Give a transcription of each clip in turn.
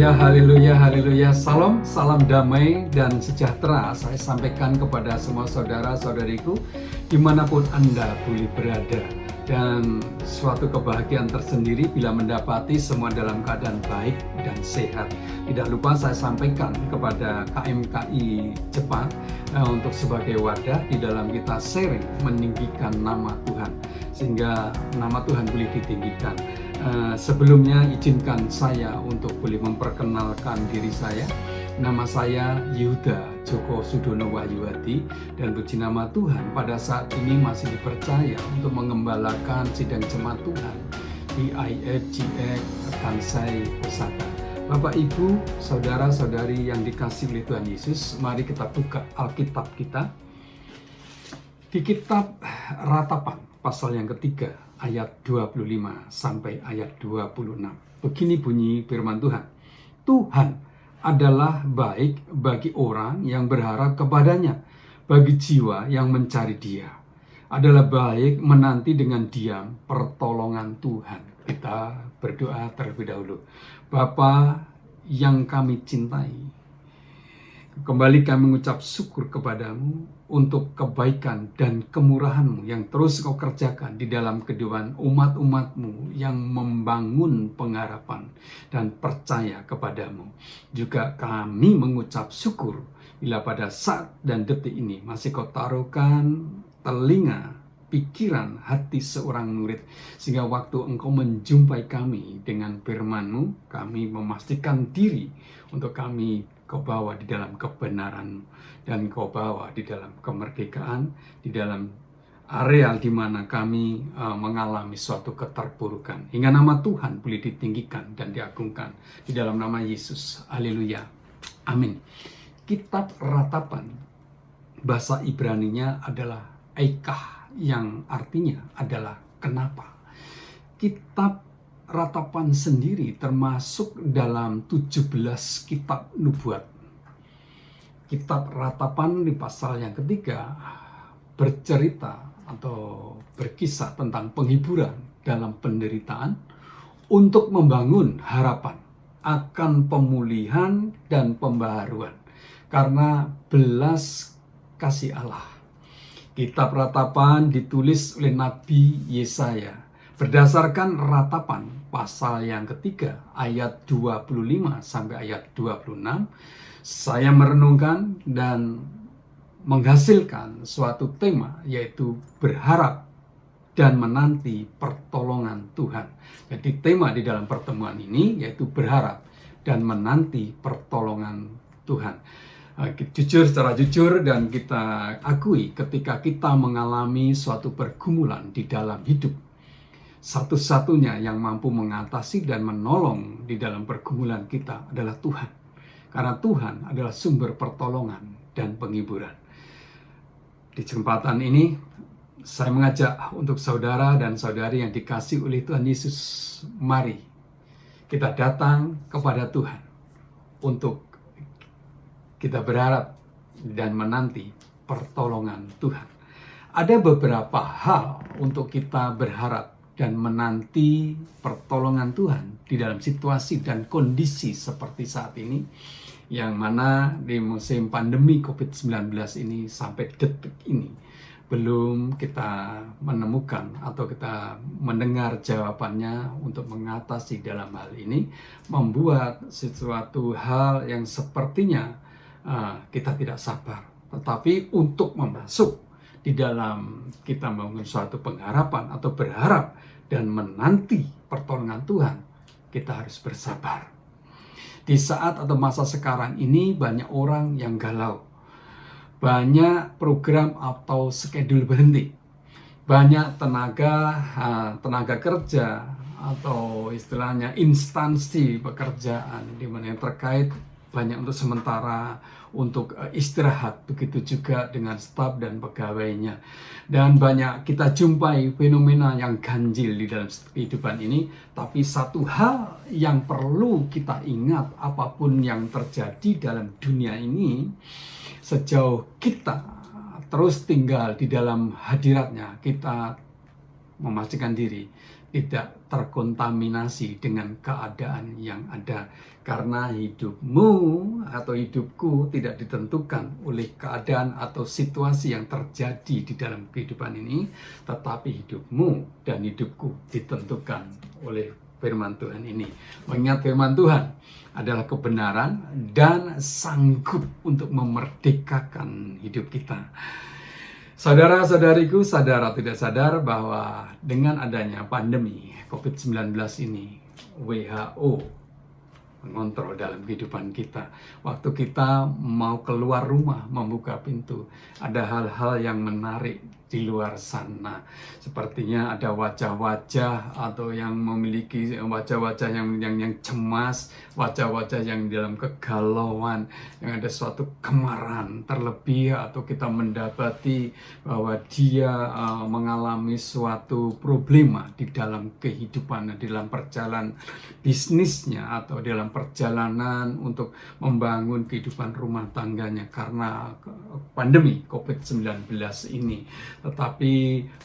Haleluya, haleluya, haleluya. Salam damai dan sejahtera saya sampaikan kepada semua saudara-saudariku dimanapun Anda boleh berada. Dan suatu kebahagiaan tersendiri bila mendapati semua dalam keadaan baik dan sehat. Tidak lupa saya sampaikan kepada KMKI Jepang untuk sebagai wadah di dalam kita sharing meninggikan nama Tuhan. Sehingga nama Tuhan boleh ditinggikan. Sebelumnya izinkan saya untuk boleh memperkenalkan diri saya. Nama saya Yuda Joko Sudono Wahyuhadi, dan puji nama Tuhan pada saat ini masih dipercaya untuk mengembalakan sidang jemaat Tuhan di IFGX Kansai Osaka. Bapak Ibu, saudara-saudari yang dikasihi oleh Tuhan Yesus, mari kita buka Alkitab kita di kitab Ratapan pasal yang ketiga ayat 25 sampai ayat 26. Begini bunyi firman Tuhan. Tuhan adalah baik bagi orang yang berharap kepadanya, bagi jiwa yang mencari Dia. Adalah baik menanti dengan diam pertolongan Tuhan. Kita berdoa terlebih dahulu. Bapa yang kami cintai, kembali kami mengucap syukur kepadamu untuk kebaikan dan kemurahan-Mu yang terus Kau kerjakan di dalam kehidupan umat-umat-Mu yang membangun pengharapan dan percaya kepadamu. Juga kami mengucap syukur bila pada saat dan detik ini masih Kau taruhkan telinga, pikiran, hati seorang murid, sehingga waktu Engkau menjumpai kami dengan firman-Mu, kami memastikan diri untuk kami Kau bawa di dalam kebenaran dan Kau bawa di dalam kemerdekaan, di dalam areal di mana kami mengalami suatu keterpurukan. Hingga nama Tuhan boleh ditinggikan dan diagungkan di dalam nama Yesus. Haleluya. Amin. Kitab Ratapan, bahasa Ibraninya adalah Eikah, yang artinya adalah kenapa. Kitab Ratapan sendiri termasuk dalam 17 kitab nubuat. Kitab Ratapan di pasal yang ketiga bercerita atau berkisah tentang penghiburan dalam penderitaan untuk membangun harapan akan pemulihan dan pembaharuan karena belas kasih Allah. Kitab Ratapan ditulis oleh Nabi Yesaya berdasarkan Ratapan pasal yang ketiga ayat 25 sampai ayat 26. Saya merenungkan dan menghasilkan suatu tema, yaitu berharap dan menanti pertolongan Tuhan. Jadi tema di dalam pertemuan ini yaitu berharap dan menanti pertolongan Tuhan. Secara jujur dan kita akui, ketika kita mengalami suatu pergumulan di dalam hidup, satu-satunya yang mampu mengatasi dan menolong di dalam pergumulan kita adalah Tuhan. Karena Tuhan adalah sumber pertolongan dan penghiburan. Di kesempatan ini, saya mengajak untuk saudara dan saudari yang dikasihi oleh Tuhan Yesus, mari kita datang kepada Tuhan untuk kita berharap dan menanti pertolongan Tuhan. Ada beberapa hal untuk kita berharap dan menanti pertolongan Tuhan di dalam situasi dan kondisi seperti saat ini, yang mana di musim pandemi COVID-19 ini sampai detik ini belum kita menemukan atau kita mendengar jawabannya untuk mengatasi dalam hal ini, membuat sesuatu hal yang sepertinya kita tidak sabar, tetapi untuk memasuk di dalam kita membangun suatu pengharapan atau berharap dan menanti pertolongan Tuhan, kita harus bersabar. Di saat atau masa sekarang ini banyak orang yang galau, banyak program atau schedule berhenti, banyak tenaga kerja atau istilahnya instansi pekerjaan di mana yang terkait banyak untuk sementara untuk istirahat, begitu juga dengan staf dan pegawainya. Dan banyak kita jumpai fenomena yang ganjil di dalam kehidupan ini. Tapi satu hal yang perlu kita ingat, apapun yang terjadi dalam dunia ini, sejauh kita terus tinggal di dalam hadiratnya, kita memastikan diri tidak terkontaminasi dengan keadaan yang ada, karena hidupmu atau hidupku tidak ditentukan oleh keadaan atau situasi yang terjadi di dalam kehidupan ini, tetapi hidupmu dan hidupku ditentukan oleh firman Tuhan ini. Mengingat firman Tuhan adalah kebenaran dan sanggup untuk memerdekakan hidup kita. Saudara-saudariku, sadar atau tidak sadar bahwa dengan adanya pandemi COVID-19 ini, WHO mengontrol dalam kehidupan kita. Waktu kita mau keluar rumah, membuka pintu, ada hal-hal yang menarik di luar sana. Sepertinya ada wajah-wajah atau yang memiliki wajah-wajah yang cemas, wajah-wajah yang dalam kegalauan, yang ada suatu kemarahan terlebih, atau kita mendapati bahwa dia mengalami suatu problema di dalam kehidupan, di dalam perjalanan bisnisnya, atau dalam perjalanan untuk membangun kehidupan rumah tangganya karena pandemi COVID-19 ini. Tetapi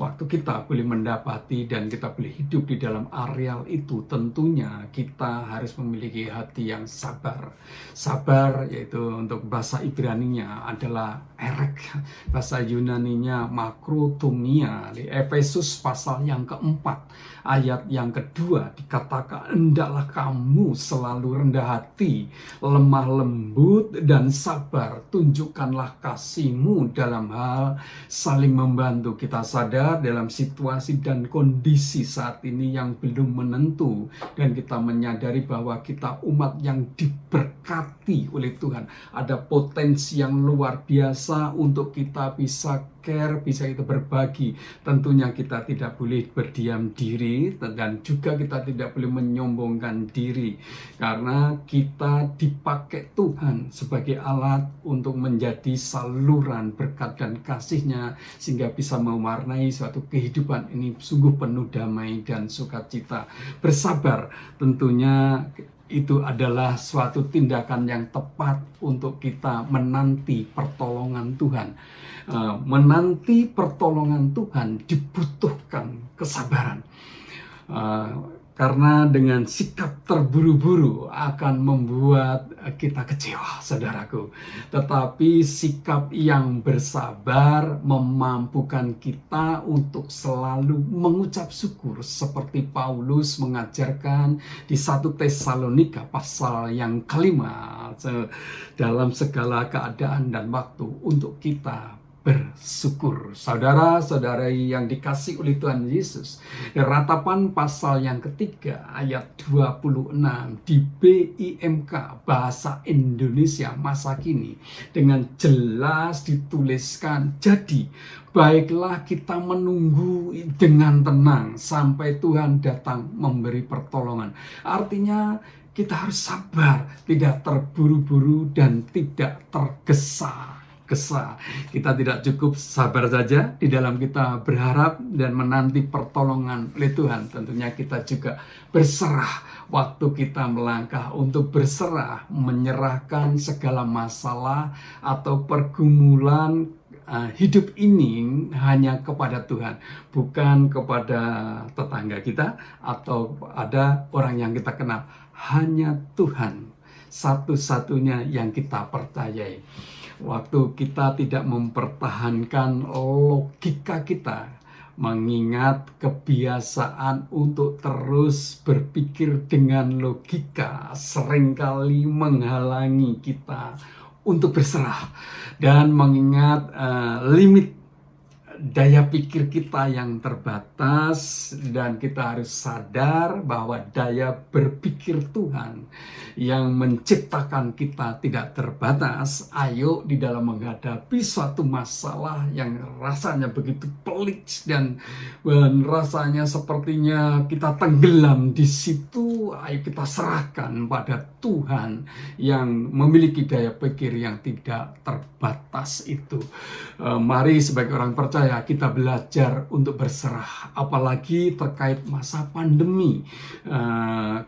waktu kita boleh mendapati dan kita boleh hidup di dalam areal itu, tentunya kita harus memiliki hati yang sabar. Sabar yaitu untuk bahasa Ibraninya adalah erek, bahasa Yunaninya makrotomia. Di Efesus pasal yang keempat ayat yang kedua dikatakan, hendaklah kamu selalu rendah hati, lemah lembut dan sabar, tunjukkanlah kasihmu dalam hal saling membantu. Kita sadar dalam situasi dan kondisi saat ini yang belum menentu, dan kita menyadari bahwa kita umat yang diberkati oleh Tuhan. Ada potensi yang luar biasa untuk kita bisa care, bisa kita berbagi. Tentunya kita tidak boleh berdiam diri, dan juga kita tidak boleh menyombongkan diri, karena kita dipakai Tuhan sebagai alat untuk menjadi saluran berkat dan kasih-Nya, sehingga bisa mewarnai suatu kehidupan ini sungguh penuh damai dan sukacita. Bersabar tentunya itu adalah suatu tindakan yang tepat untuk kita menanti pertolongan Tuhan. Menanti pertolongan Tuhan dibutuhkan kesabaran. Karena dengan sikap terburu-buru akan membuat kita kecewa, saudaraku. Tetapi sikap yang bersabar memampukan kita untuk selalu mengucap syukur, seperti Paulus mengajarkan di 1 Tesalonika pasal yang kelima, dalam segala keadaan dan waktu untuk kita bersyukur. Saudara-saudari yang dikasih oleh Tuhan Yesus, Ratapan pasal yang ketiga ayat 26 di BIMK bahasa Indonesia masa kini dengan jelas dituliskan, jadi baiklah kita menunggu dengan tenang sampai Tuhan datang memberi pertolongan. Artinya kita harus sabar, tidak terburu-buru dan tidak tergesa-gesa. Kita tidak cukup sabar saja di dalam kita berharap dan menanti pertolongan oleh Tuhan. Tentunya kita juga berserah, waktu kita melangkah untuk berserah, menyerahkan segala masalah atau pergumulan hidup ini hanya kepada Tuhan, bukan kepada tetangga kita atau ada orang yang kita kenal. Hanya Tuhan satu-satunya yang kita percayai. Waktu kita tidak mempertahankan logika kita, mengingat kebiasaan untuk terus berpikir dengan logika seringkali menghalangi kita untuk berserah, dan mengingat limit daya pikir kita yang terbatas, dan kita harus sadar bahwa daya berpikir Tuhan yang menciptakan kita tidak terbatas. Ayo di dalam menghadapi suatu masalah yang rasanya begitu pelik dan rasanya sepertinya kita tenggelam di situ, ayo kita serahkan pada Tuhan yang memiliki daya pikir yang tidak terbatas itu. Mari sebagai orang percaya kita belajar untuk berserah, apalagi terkait masa pandemi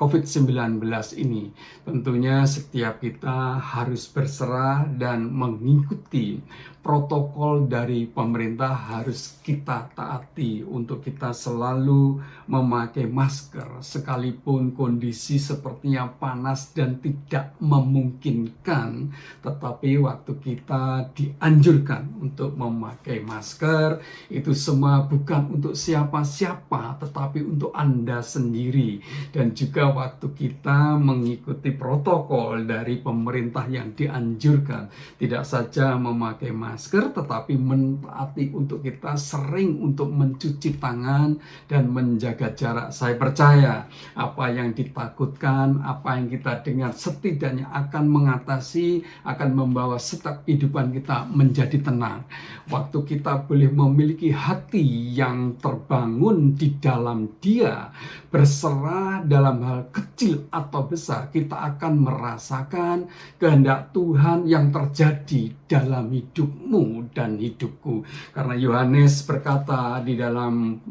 COVID-19 ini. Tentunya setiap kita harus berserah dan mengikuti protokol dari pemerintah harus kita taati untuk kita selalu memakai masker sekalipun kondisi sepertinya panas dan tidak memungkinkan, tetapi waktu kita dianjurkan untuk memakai masker itu semua bukan untuk siapa-siapa tetapi untuk Anda sendiri, dan juga waktu kita mengikuti protokol dari pemerintah yang dianjurkan tidak saja memakai masker tetapi mentaati untuk kita sering untuk mencuci tangan dan menjaga jarak. Saya percaya apa yang ditakutkan, apa yang kita dengar setidaknya akan mengatasi, akan membawa setiap kehidupan kita menjadi tenang. Waktu kita boleh memiliki hati yang terbangun di dalam Dia, berserah dalam hal kecil atau besar, kita akan merasakan kehendak Tuhan yang terjadi dalam hidupmu dan hidupku. Karena Yohanes berkata di dalam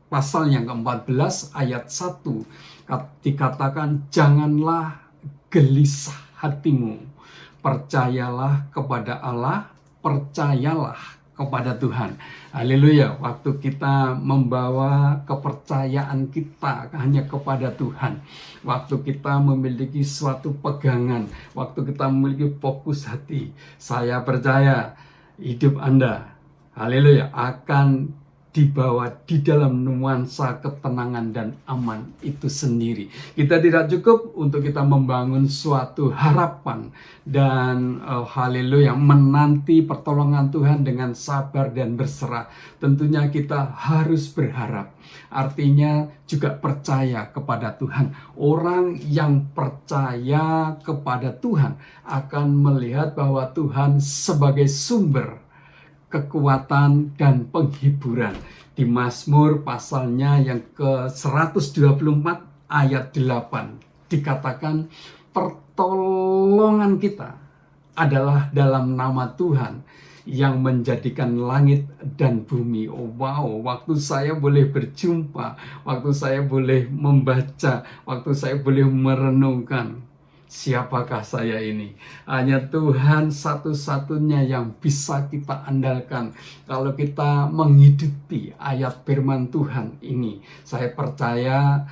pasal yang ke-14 ayat 1 dikatakan, janganlah gelisah hatimu, percayalah kepada Allah, percayalah kepada Tuhan. Haleluya. Waktu kita membawa kepercayaan kita hanya kepada Tuhan, waktu kita memiliki suatu pegangan, waktu kita memiliki fokus hati, saya percaya hidup Anda, haleluya, akan dibawa di dalam nuansa ketenangan dan aman itu sendiri. Kita tidak cukup untuk kita membangun suatu harapan dan haleluya menanti pertolongan Tuhan dengan sabar dan berserah. Tentunya kita harus berharap. Artinya juga percaya kepada Tuhan. Orang yang percaya kepada Tuhan akan melihat bahwa Tuhan sebagai sumber kekuatan dan penghiburan. Di Mazmur pasalnya yang ke-124 ayat 8 dikatakan, pertolongan kita adalah dalam nama Tuhan yang menjadikan langit dan bumi. Oh wow, waktu saya boleh berjumpa, waktu saya boleh membaca, waktu saya boleh merenungkan, siapakah saya ini? Hanya Tuhan satu-satunya yang bisa kita andalkan. Kalau kita menghidupi ayat firman Tuhan ini, saya percaya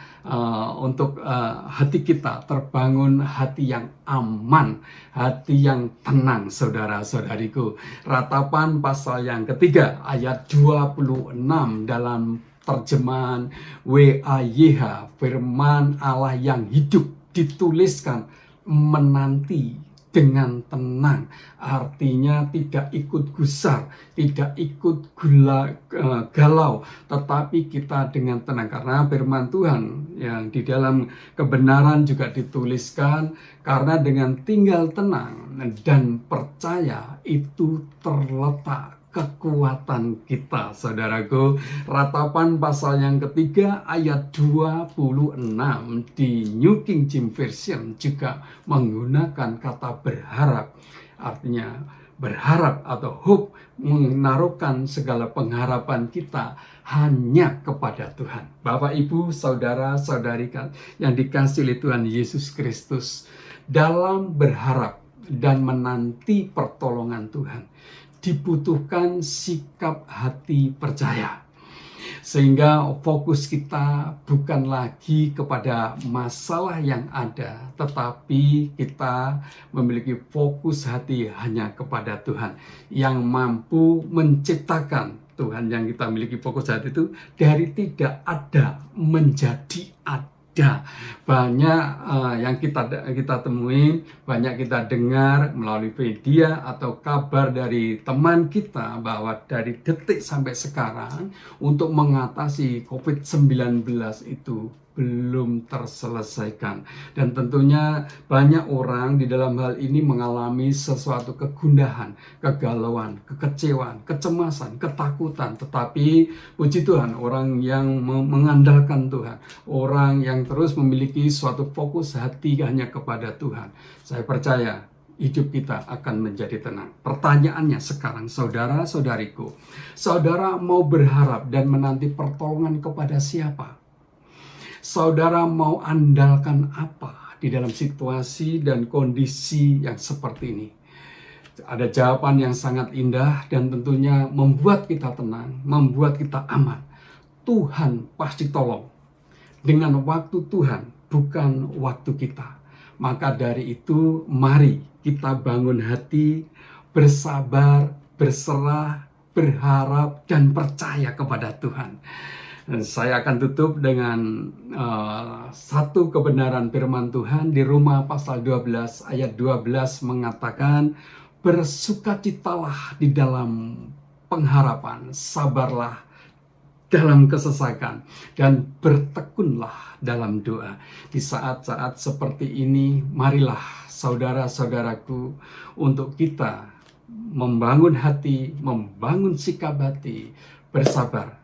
untuk hati kita terbangun hati yang aman, hati yang tenang, saudara-saudariku. Ratapan pasal yang ketiga ayat 26 dalam terjemahan WAYH, firman Allah yang hidup, dituliskan menanti dengan tenang, artinya tidak ikut gusar, tidak ikut galau, tetapi kita dengan tenang. Karena firman Tuhan yang di dalam kebenaran juga dituliskan, karena dengan tinggal tenang dan percaya itu terletak kekuatan kita, saudaraku. Ratapan pasal yang ketiga ayat 26 di New King James Version juga menggunakan kata berharap. Artinya berharap atau hope, menaruhkan segala pengharapan kita hanya kepada Tuhan. Bapak, Ibu, saudara-saudari yang dikasihi oleh Tuhan Yesus Kristus, dalam berharap dan menanti pertolongan Tuhan dibutuhkan sikap hati percaya, sehingga fokus kita bukan lagi kepada masalah yang ada, tetapi kita memiliki fokus hati hanya kepada Tuhan yang mampu menciptakan. Tuhan yang kita miliki fokus hati itu dari tidak ada menjadi ada. Banyak yang kita temui, banyak kita dengar melalui media atau kabar dari teman kita bahwa dari detik sampai sekarang untuk mengatasi COVID-19 itu belum terselesaikan. Dan tentunya banyak orang di dalam hal ini mengalami sesuatu kegundahan, kegalauan, kekecewaan, kecemasan, ketakutan. Tetapi puji Tuhan, orang yang mengandalkan Tuhan, orang yang terus memiliki suatu fokus hati hanya kepada Tuhan, saya percaya hidup kita akan menjadi tenang. Pertanyaannya sekarang, saudara-saudariku, saudara mau berharap dan menanti pertolongan kepada siapa? Saudara mau andalkan apa di dalam situasi dan kondisi yang seperti ini? Ada jawaban yang sangat indah dan tentunya membuat kita tenang, membuat kita aman. Tuhan pasti tolong. Dengan waktu Tuhan, bukan waktu kita. Maka dari itu, mari kita bangun hati, bersabar, berserah, berharap, dan percaya kepada Tuhan. Dan saya akan tutup dengan satu kebenaran firman Tuhan di Roma pasal 12 ayat 12 mengatakan, bersukacitalah di dalam pengharapan, sabarlah dalam kesesakan, dan bertekunlah dalam doa. Di saat-saat seperti ini, marilah saudara-saudaraku untuk kita membangun hati, membangun sikap hati, bersabar,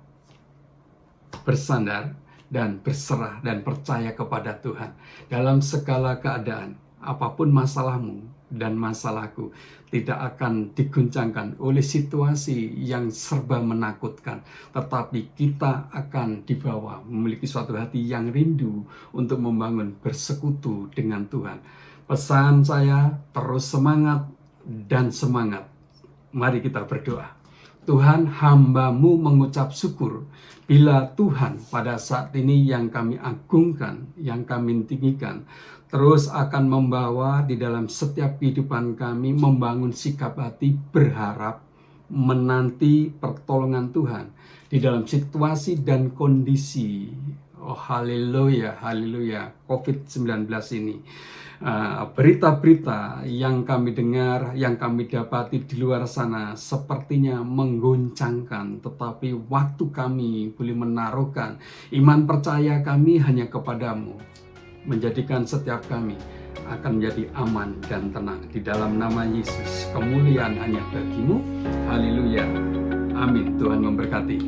bersandar, dan berserah dan percaya kepada Tuhan. Dalam segala keadaan, apapun masalahmu dan masalahku, tidak akan diguncangkan oleh situasi yang serba menakutkan. Tetapi kita akan dibawa memiliki suatu hati yang rindu untuk membangun bersekutu dengan Tuhan. Pesan saya, terus semangat dan semangat. Mari kita berdoa. Tuhan, hamba-Mu mengucap syukur bila Tuhan pada saat ini yang kami agungkan, yang kami tinggikan, terus akan membawa di dalam setiap kehidupan kami membangun sikap hati berharap, menanti pertolongan Tuhan di dalam situasi dan kondisi. Oh haleluya, haleluya, COVID-19 ini. Berita-berita yang kami dengar, yang kami dapati di luar sana sepertinya menggoncangkan, tetapi waktu kami boleh menaruhkan iman percaya kami hanya kepadamu, menjadikan setiap kami akan menjadi aman dan tenang. Di dalam nama Yesus, kemuliaan hanya bagimu. Haleluya, amin. Tuhan memberkati.